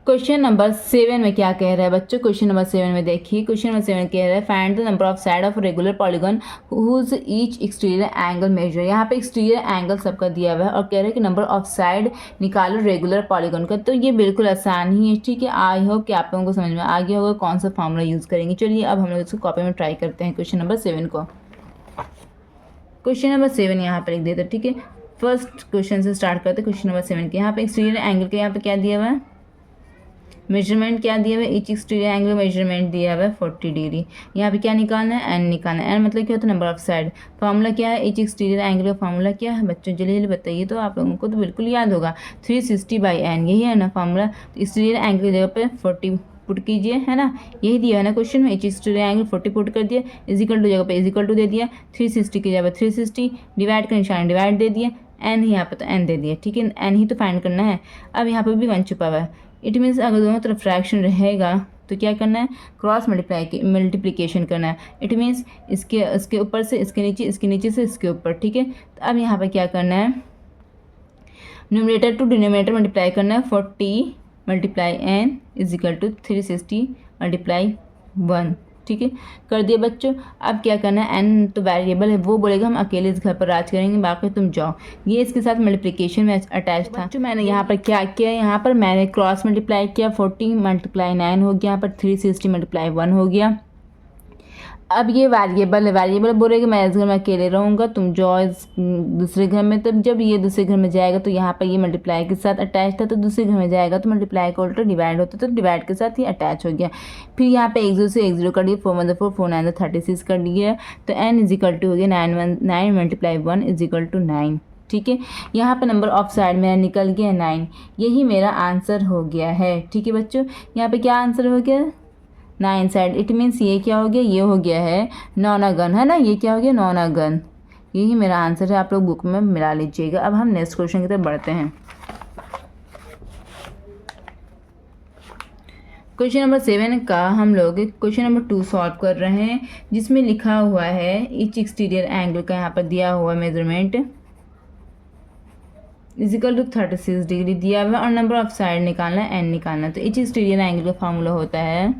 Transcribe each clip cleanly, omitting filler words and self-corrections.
Question number 7 में क्या कह रहा है बच्चों? क्वेश्चन नंबर 7 में देखिए, क्वेश्चन नंबर 7 कह रहा है find the number of side of regular polygon whose each exterior angle measure. यहाँ पे एक्सटीरियर एंगल सबका दिया हुआ है और कह रहा है कि नंबर ऑफ साइड निकालो रेगुलर पॉलीगन का। तो ये बिल्कुल आसान ही है, ठीक है। आई होप कि आप लोगों को समझ में आ गया होगा कौन सा फॉर्मूला यूज़ करेंगे। चलिए अब हम लोग इसको कॉपी में ट्राई करते हैं क्वेश्चन नंबर 7 को। क्वेश्चन नंबर 7 यहाँ पर लिख देते हैं, ठीक है। फर्स्ट क्वेश्चन से स्टार्ट करते हैं क्वेश्चन नंबर 7 के। यहाँ पे एक्सटीरियर एंगल के यहाँ पे क्या दिया हुआ है? मेजरमेंट क्या दिया हुआ है? ईच एक्सटीरियर एंगल मेजरमेंट दिया हुआ है 40 डिग्री। यहाँ पे क्या निकालना है? एन निकालना है। एन मतलब क्या होता है? Number of side. फार्मूला क्या है? ईच एक्सटीरियर एंगल का फार्मूला क्या है बच्चों? जल्दी जल्दी बताइए, तो आप लोगों को तो बिल्कुल याद होगा, 360/n, यही है ना फार्मूला। एक्सटीरियर एंगल की जगह पे 40 पुट कीजिए, है ना, यही दिया है ना क्वेश्चन में। ईच एक्सटीरियर एंगल 40 पुट कर दिया, इजिकल टू जगह पे इजिकल टू दे दिया, 360 की जगह पे 360, डिवाइड का निशान डिवाइड दे दिया, एन यहाँ पे तो एन दे दिया, ठीक है। एन ही तो फाइंड करना है। अब यहाँ पे भी 1 छुपा हुआ है। इट मीन्स अगर दोनों तरफ फ्रैक्शन रहेगा तो क्या करना है? क्रॉस मल्टीप्लिकेशन करना है। इट मीन्स इसके ऊपर से इसके नीचे, इसके नीचे से इसके ऊपर, ठीक है। तो अब यहाँ पर क्या करना है? न्यूमरेटर टू डिनोमिनेटर मल्टीप्लाई करना है। 40 multiply n is equal to 360 multiply 1, ठीक है, कर दिया बच्चों। अब क्या करना है? एन तो वेरिएबल है, वो बोलेगा हम अकेले इस घर पर राज करेंगे, बाकी तुम जाओ। ये इसके साथ मल्टीप्लिकेशन में अटैच था। बच्चों मैंने यहाँ पर क्या किया? यहाँ पर मैंने क्रॉस मल्टीप्लाई किया, 40 मल्टीप्लाई 9 हो गया, यहाँ पर 360 मल्टीप्लाई 1 हो गया। अब ये वेरिएबल है, वेरिएबल बोलेगा मैं इस घर में अकेले रहूँगा, तुम जाओ इस दूसरे घर में। तब जब ये दूसरे घर में जाएगा तो यहाँ पर ये मल्टीप्लाई के साथ अटैच था, तो दूसरे घर में जाएगा तो मल्टीप्लाई का उल्टा डिवाइड होता, तो डिवाइड के साथ ही अटैच हो गया। फिर यहाँ पे 1 0 से 1 0 कर दिया, 4 1 4 4 9 36 कर दिया, तो n इज इक्वल टू हो गया 9 मल्टीप्लाई 1 इज इक्वल टू 9, ठीक है। यहाँ पे नंबर ऑफ साइड मेरा निकल गया 9, यही मेरा आंसर हो गया है, ठीक है बच्चों। यहाँ पे क्या आंसर हो गया? 9 साइड। इट मीन्स ये क्या हो गया? ये हो गया है नॉनागन, है ना, ये क्या हो गया? नॉनागन। यही मेरा आंसर है, आप लोग बुक में मिला लीजिएगा। अब हम नेक्स्ट क्वेश्चन की तरफ बढ़ते हैं। क्वेश्चन नंबर 7 का हम लोग क्वेश्चन नंबर 2 सॉल्व कर रहे हैं, जिसमें लिखा हुआ है ईच एक्सटीरियर एंगल का यहाँ पर दिया हुआ मेजरमेंट इजिकल टू 36 डिग्री दिया हुआ है और नंबर ऑफ साइड निकालना है, एन निकालना है। तो ईच एक्सटीरियर एंगल का फार्मूला होता है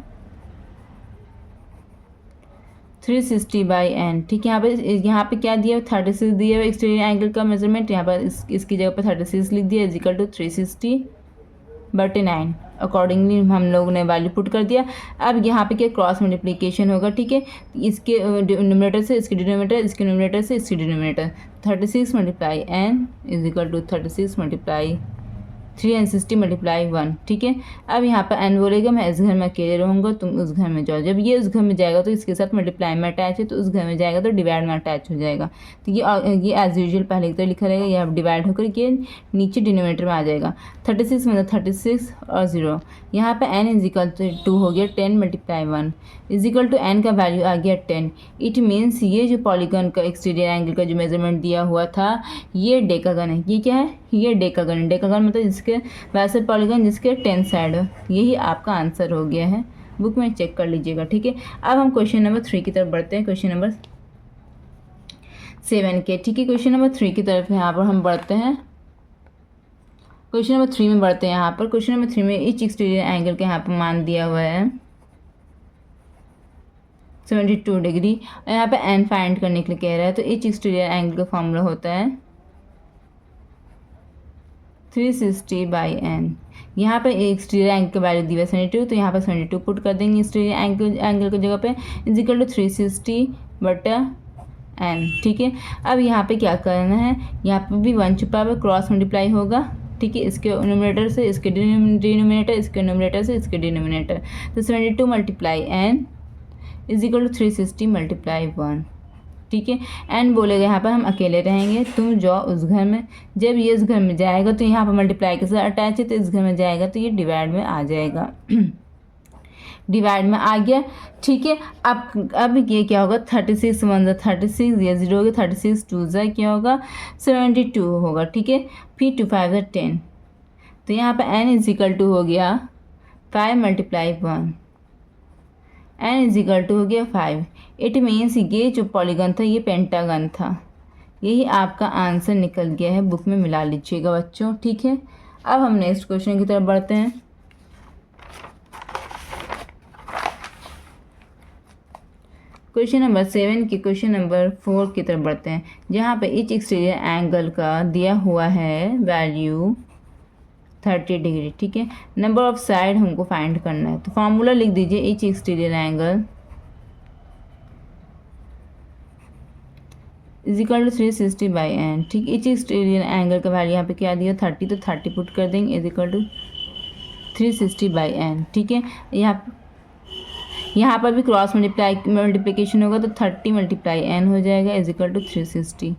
360/n, ठीक है। यहाँ पे क्या दिया? 36 दिया हुआ एक्सटीरियर एंगल का मेजरमेंट। यहाँ पर इसकी जगह पर 36 लिख दिया, इजिकल टू 360/9। अकॉर्डिंगली हम लोग ने वैल्यू पुट कर दिया। अब यहाँ पे क्या? क्रॉस मल्टीप्लिकेशन होगा, ठीक है। इसके न्यूमरेटर से इसके डिनोमिनेटर, इसके न्यूमरेटर से इसके denominator, 36 multiply n is equal to 36 multiply 360 multiply 1, ठीक है। अब यहाँ पर n बोलेगा मैं इस घर में अकेले रहूँगा, तुम उस घर में जाओ। जब ये उस घर में जाएगा तो इसके साथ मल्टीप्लाई में अटैच है, तो उस घर में जाएगा तो डिवाइड में अटैच हो जाएगा। तो ये एज यूजुअल पहले की तरह लिखा रहेगा, ये डिवाइड होकर के नीचे डिनोमिनेटर में आ जाएगा। 36 मतलब 36 और 0। यहाँ पर n इजिकल टू हो गया 10 मल्टीप्लाई 1 इजिकल टू n का वैल्यू आ गया 10। इट मीन्स ये जो पॉलीगन का एक्सटीरियर एंगल का जो मेजरमेंट दिया हुआ था, ये डेकागन है। ये क्या है? ये डेकागन है। डेकागन मतलब जिसके वैसे पॉलीगन जिसके 10 साइड हो। यही आपका आंसर हो गया है, बुक में चेक कर लीजिएगा, ठीक है। अब हम क्वेश्चन नंबर 3 की तरफ बढ़ते हैं, क्वेश्चन नंबर 7 के, ठीक है। क्वेश्चन नंबर 3 की तरफ यहाँ पर हम बढ़ते हैं, क्वेश्चन नंबर 3 में बढ़ते हैं। यहाँ पर क्वेश्चन नंबर 3 में ईच एक्सटीरियर एंगल के यहाँ पर मान दिया हुआ है 72 डिग्री। और यहाँ पे एन फाइंड करने के लिए कह रहा है, तो ईच एक्सटीरियर एंगल का फॉर्मूला होता है 360/n। यहाँ पे एक्सटीरियर एंगल का वैल्यू दिया 72, तो यहाँ पर 72 पुट कर देंगे एक्सटीरियर एंगल की जगह पे, इजिकल टू 360/n, ठीक है। अब यहाँ पे क्या करना है? यहाँ पे भी 1 छुपा हुआ, क्रॉस मल्टीप्लाई होगा, ठीक है। इसके न्यूमरेटर से इसके डिनोमिनेटर, इसके न्यूमरेटर से इसके डिनोमिनेटर, तो 72 multiply n is equal to 360 multiply 1, ठीक है। एन बोलेगा यहाँ पर हम अकेले रहेंगे, तुम जाओ उस घर में। जब ये उस घर में जाएगा तो यहाँ पर मल्टीप्लाई के साथ अटैच है, तो इस घर में जाएगा तो ये डिवाइड में आ जाएगा। डिवाइड में आ गया, ठीक है। अब ये क्या होगा? 36 1 36, ये 0 हो गया, 36 2 क्या होगा? 72 होगा, ठीक है। फिर 2 5 10, तो यहाँ पर n इजिकल टू हो गया 5 मल्टीप्लाई 1, n इजिकल टू हो गया 5। इट मीन्स ये जो पॉलीगन था ये पेंटागन था। यही आपका आंसर निकल गया है, बुक में मिला लीजिएगा बच्चों, ठीक है। अब हम नेक्स्ट क्वेश्चन की तरफ बढ़ते हैं। क्वेश्चन नंबर 7 के क्वेश्चन नंबर 4 की तरफ बढ़ते हैं, जहाँ पे ईच एक्सटीरियर एंगल का दिया हुआ है वैल्यू 30 डिग्री। ठीक है, नंबर ऑफ साइड हमको फाइंड करना है, तो फॉर्मूला लिख दीजिए each exterior angle is equal to 360 by n. ठीक, ईच एक्सटीरियर एंगल का वैल्यू यहाँ पे क्या दिया 30, तो 30 पुट कर देंगे is equal to 360 by n. ठीक है, यहाँ पर भी क्रॉस मल्टीप्लिकेशन होगा तो 30 मल्टीप्लाई एन हो जाएगा इज इक्वल टू 360।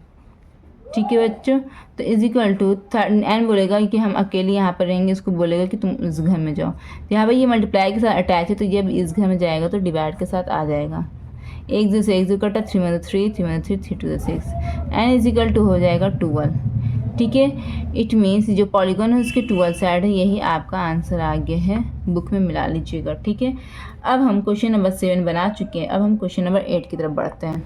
ठीक है बच्चों, तो इज इक्वल टू एन बोलेगा कि हम अकेले यहाँ पर रहेंगे, इसको बोलेगा कि तुम इस घर में जाओ, तो यहाँ पर ये मल्टीप्लाई के साथ अटैच है, तो ये इस घर में जाएगा तो डिवाइड के साथ आ जाएगा। एक जैसे एक जो कटा 3 में 3 3 में 3 3 2 6 एन इज इक्वल टू हो जाएगा 12। ठीक है, इट मीन्स जो पॉलीगॉन है उसके 12 साइड है, यही आपका आंसर आ गया है, बुक में मिला लीजिएगा। ठीक है, अब हम क्वेश्चन नंबर 7 बना चुके हैं, अब हम क्वेश्चन नंबर 8 की तरफ बढ़ते हैं।